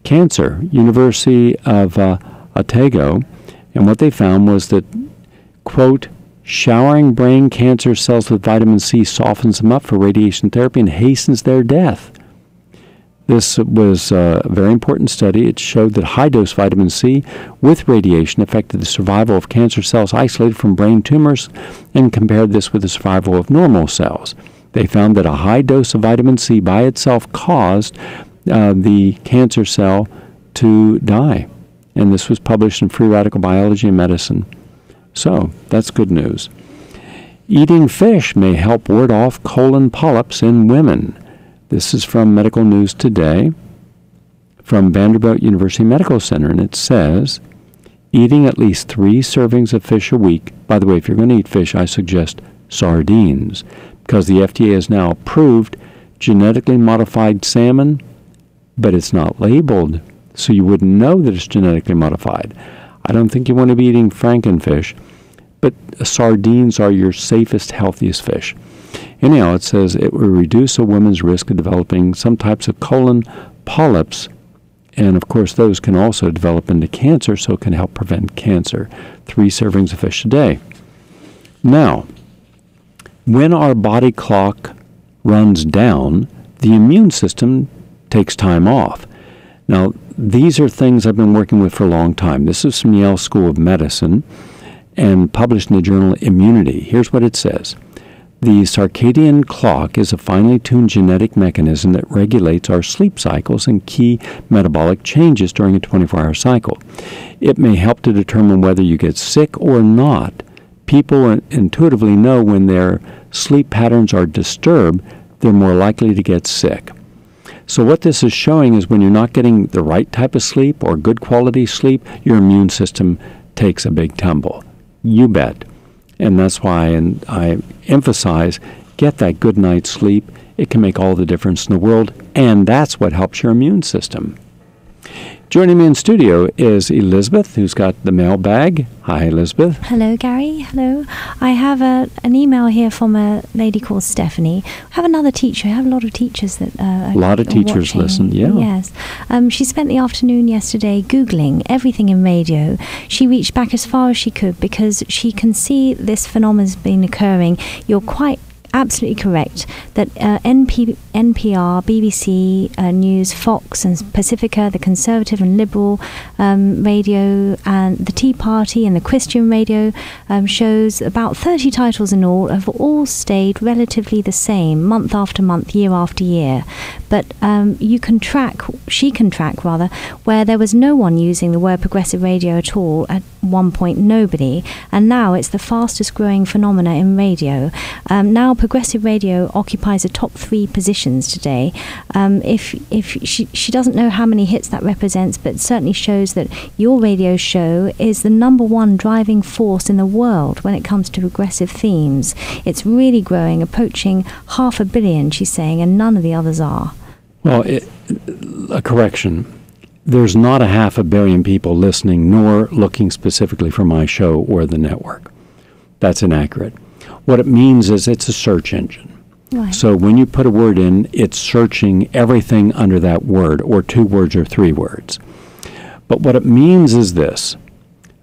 [SPEAKER 2] cancer. University of Otago, and what they found was that, quote, showering brain cancer cells with vitamin C softens them up for radiation therapy and hastens their death. This was a very important study. It showed that high-dose vitamin C with radiation affected the survival of cancer cells isolated from brain tumors and compared this with the survival of normal cells. They found that a high dose of vitamin C by itself caused the cancer cell to die. And this was published in Free Radical Biology and Medicine. So, that's good news. Eating fish may help ward off colon polyps in women. This is from Medical News Today from Vanderbilt University Medical Center, and it says, eating at least 3 servings of fish a week. By the way, if you're going to eat fish, I suggest sardines, because the FDA has now approved genetically modified salmon, but it's not labeled, so you wouldn't know that it's genetically modified. I don't think you want to be eating frankenfish, but sardines are your safest, healthiest fish. Anyhow, it says it will reduce a woman's risk of developing some types of colon polyps, and of course those can also develop into cancer, so it can help prevent cancer. 3 servings of fish a day. Now, when our body clock runs down, the immune system takes time off. Now, these are things I've been working with for a long time. This is from Yale School of Medicine and published in the journal Immunity. Here's what it says. The circadian clock is a finely tuned genetic mechanism that regulates our sleep cycles and key metabolic changes during a 24-hour cycle. It may help to determine whether you get sick or not. People intuitively know when their sleep patterns are disturbed, they're more likely to get sick. So what this is showing is when you're not getting the right type of sleep or good quality sleep, your immune system takes a big tumble. You bet. And that's why I emphasize, get that good night's sleep. It can make all the difference in the world, and that's what helps your immune system. Joining me in studio is Elizabeth, who's got the mailbag. Hi, Elizabeth.
[SPEAKER 1] Hello, Gary. Hello. I have an email here from a lady called Stephanie. I have another teacher. I have a lot of teachers that
[SPEAKER 2] a lot of teachers listen, yeah.
[SPEAKER 1] Yes. She spent the afternoon yesterday Googling everything in radio. She reached back as far as she could because she can see this phenomenon has been occurring. You're quite absolutely correct that NPR, BBC News, Fox and Pacifica, the Conservative and Liberal radio, and the Tea Party and the Christian radio shows, about 30 titles in all, have all stayed relatively the same month after month, year after year. But she can track where there was no one using the word progressive radio at all, at one point nobody, and now it's the fastest growing phenomena in radio. Now progressive radio occupies the top 3 positions today. If she doesn't know how many hits that represents, but it certainly shows that your radio show is the #1 driving force in the world when it comes to progressive themes. It's really growing, approaching 500 million, she's saying, and none of the others are.
[SPEAKER 2] Well, a correction. There's not 500 million people listening nor looking specifically for my show or the network. That's inaccurate. What it means is it's a search engine.
[SPEAKER 1] Right.
[SPEAKER 2] So when you put a word in, it's searching everything under that word, or 2 words or 3 words. But what it means is this,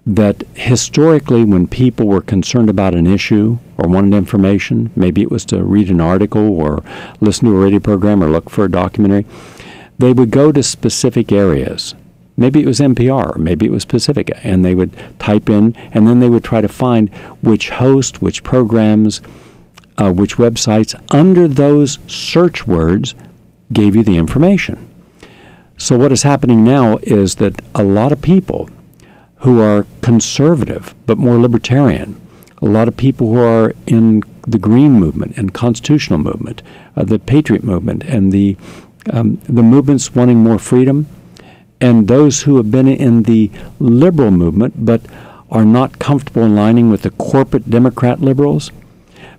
[SPEAKER 2] that historically when people were concerned about an issue or wanted information, maybe it was to read an article or listen to a radio program or look for a documentary, they would go to specific areas. Maybe it was NPR, maybe it was Pacifica, and they would type in, and then they would try to find which host, which programs, which websites under those search words gave you the information. So what is happening now is that a lot of people who are conservative but more libertarian. A lot of people who are in the Green movement and constitutional movement, the Patriot movement, and the movements wanting more freedom, and those who have been in the liberal movement but are not comfortable aligning with the corporate Democrat liberals.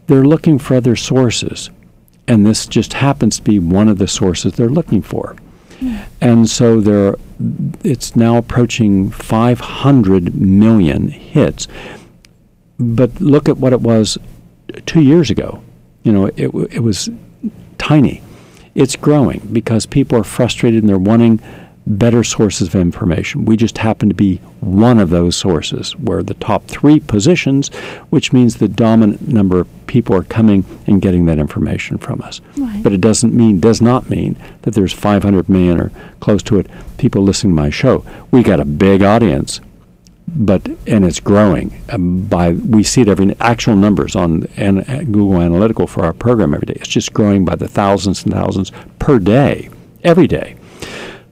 [SPEAKER 2] They're looking for other sources, and this just happens to be one of the sources they're looking for. And so it's now approaching 500 million hits. But look at what it was 2 years ago. It was tiny. It's growing because people are frustrated and they're wanting better sources of information. We just happen to be one of those sources. We're the top 3 positions, which means the dominant number of people are coming and getting that information from us.
[SPEAKER 1] Right.
[SPEAKER 2] But it does not mean that there's 500 million or close to it people listening to my show. We got a big audience, and it's growing. We see it actual numbers on Google Analytical for our program every day. It's just growing by the thousands and thousands per day, every day.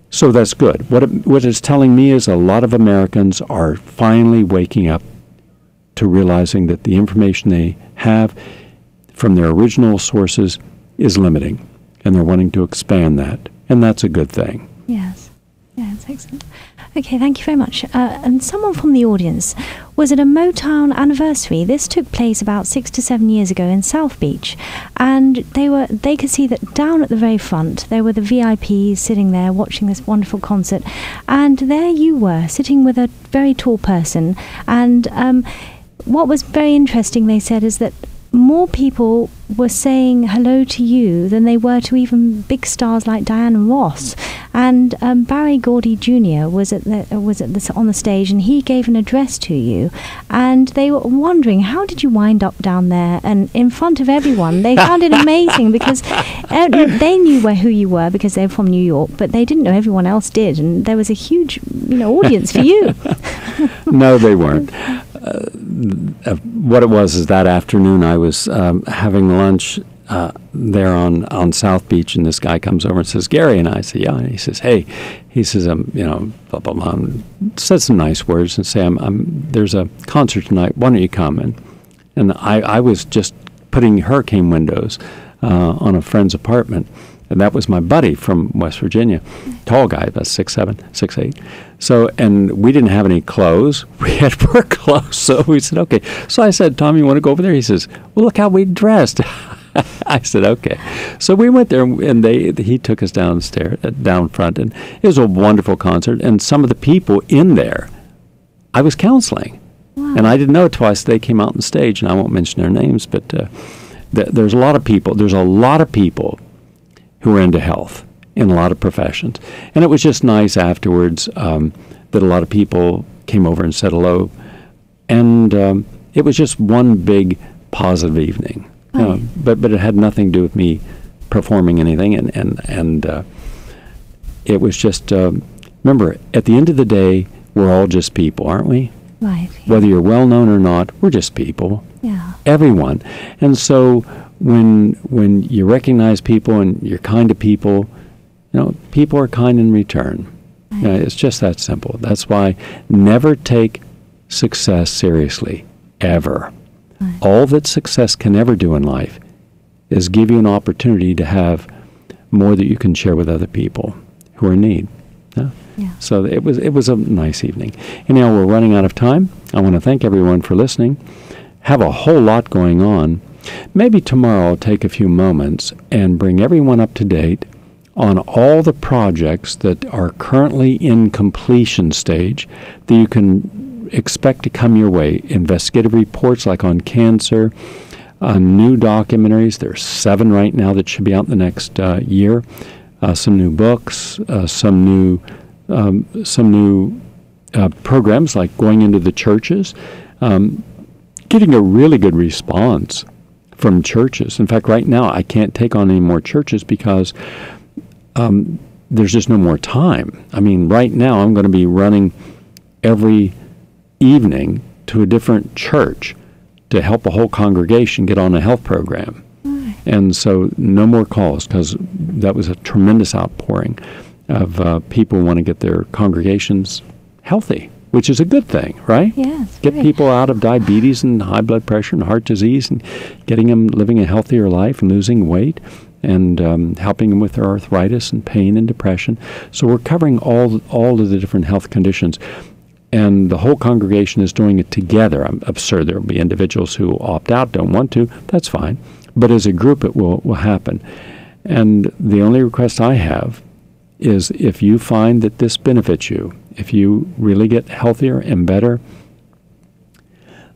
[SPEAKER 2] So that's good. What it's telling me is a lot of Americans are finally waking up to realizing that the information they have from their original sources is limiting, and they're wanting to expand that, and that's a good thing.
[SPEAKER 1] Yes. Yeah, it's excellent. Okay, thank you very much. And someone from the audience was at a Motown anniversary. This took place about 6 to 7 years ago in South Beach, and they could see that down at the very front there were the VIPs sitting there watching this wonderful concert, and there you were sitting with a very tall person. And what was very interesting, they said, is that more people were saying hello to you than they were to even big stars like Diana Ross. And Barry Gordy Jr. was on the stage, and he gave an address to you. And they were wondering, how did you wind up down there and in front of everyone? They found it amazing because they knew who you were because they're from New York, but they didn't know everyone else did. And there was a huge audience for you.
[SPEAKER 2] No, they weren't. What it was is that afternoon I was having lunch there on South Beach, and this guy comes over and says, "Gary," and I say, "Yeah," and he says, "Hey," he says, blah blah blah, and said some nice words and say, "There's a concert tonight. Why don't you come?" And I was just putting hurricane windows on a friend's apartment. And that was my buddy from West Virginia, tall guy, about 6'7", 6'8". So, and we didn't have any clothes. We had work clothes. So we said, okay. So I said, "Tom, you want to go over there?" He says, "Well, look how we dressed." I said, okay. So we went there, and he took us downstairs, down front, and it was a wonderful concert. And some of the people in there, I was counseling. Wow. And I didn't know it twice. They came out on stage, and I won't mention their names, but there's a lot of people. There's a lot of people who are into health in a lot of professions. And it was just nice afterwards that a lot of people came over and said hello. And it was just one big positive evening. Right. But it had nothing to do with me performing anything. And it was just, remember, at the end of the day, we're all just people, aren't we?
[SPEAKER 1] Right. Yeah.
[SPEAKER 2] Whether you're well known or not, we're just people.
[SPEAKER 1] Yeah.
[SPEAKER 2] Everyone. And so when you recognize people and you're kind to people, people are kind in return. Right. It's just that simple. That's why never take success seriously, ever. Right. All that success can ever do in life is give you an opportunity to have more that you can share with other people who are in need. Yeah? Yeah. So it was a nice evening. Anyhow, we're running out of time. I want to thank everyone for listening. Have a whole lot going on. Maybe tomorrow I'll take a few moments and bring everyone up to date on all the projects that are currently in completion stage that you can expect to come your way. Investigative reports like on cancer, new documentaries. There's 7 right now that should be out in the next year. Some new books, some new programs like going into the churches. Getting a really good response from churches. In fact, right now I can't take on any more churches because there's just no more time. I mean, right now I'm going to be running every evening to a different church to help a whole congregation get on a health program. And so no more calls because that was a tremendous outpouring of people who want to get their congregations healthy. which is a good thing, right?
[SPEAKER 1] Yes.
[SPEAKER 2] Get people out of diabetes and high blood pressure and heart disease and getting them living a healthier life and losing weight and helping them with their arthritis and pain and depression. So we're covering all of the different health conditions. And the whole congregation is doing it together. I'm absurd. There will be individuals who opt out, don't want to. That's fine. But as a group, it will happen. And the only request I have is if you find that this benefits you, if you really get healthier and better,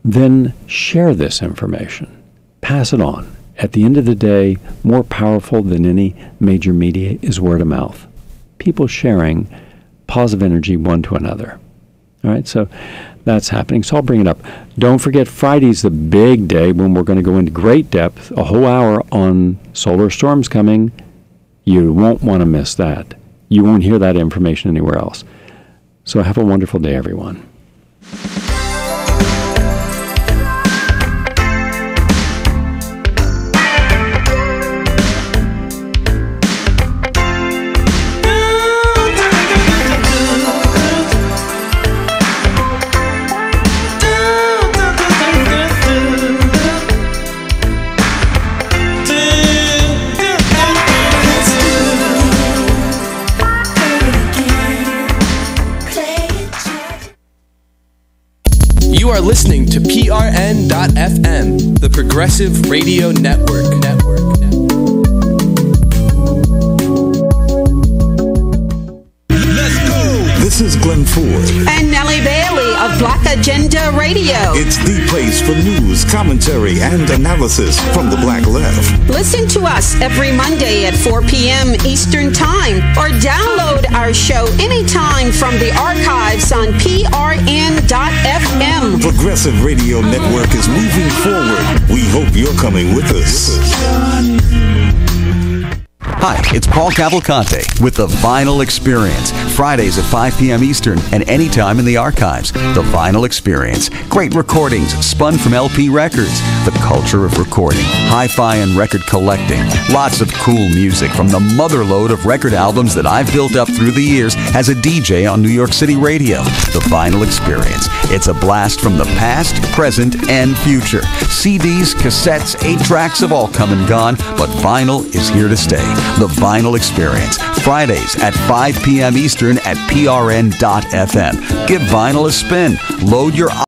[SPEAKER 2] then share this information. Pass it on. At the end of the day, more powerful than any major media is word of mouth. People sharing positive energy one to another. All right, so that's happening. So I'll bring it up. Don't forget, Friday's the big day when we're going to go into great depth, a whole hour on solar storms coming. You won't want to miss that. You won't hear that information anywhere else. So have a wonderful day, everyone.
[SPEAKER 5] Listening to PRN.FM, the Progressive Radio Network.
[SPEAKER 6] Let's go! This is Glenn Ford
[SPEAKER 7] and Nellie Bailey of Black Agenda Radio.
[SPEAKER 6] It's the place for news, commentary, and analysis from the Black Left.
[SPEAKER 7] Listen to us every Monday at 4 p.m. Eastern Time, or download our show anytime from the archives on PRN.FM.
[SPEAKER 6] Progressive Radio Network is moving forward. We hope you're coming with us.
[SPEAKER 8] Hi, it's Paul Cavalcante with The Vinyl Experience. Fridays at 5 p.m. Eastern and anytime in the archives. The Vinyl Experience. Great recordings spun from LP records. The culture of recording. Hi-fi and record collecting. Lots of cool music from the motherlode of record albums that I've built up through the years as a DJ on New York City radio. The Vinyl Experience. It's a blast from the past, present, and future. CDs, cassettes, 8-tracks have all come and gone, but vinyl is here to stay. The Vinyl Experience. Fridays at 5 p.m. Eastern at PRN.FM. Give vinyl a spin. Load your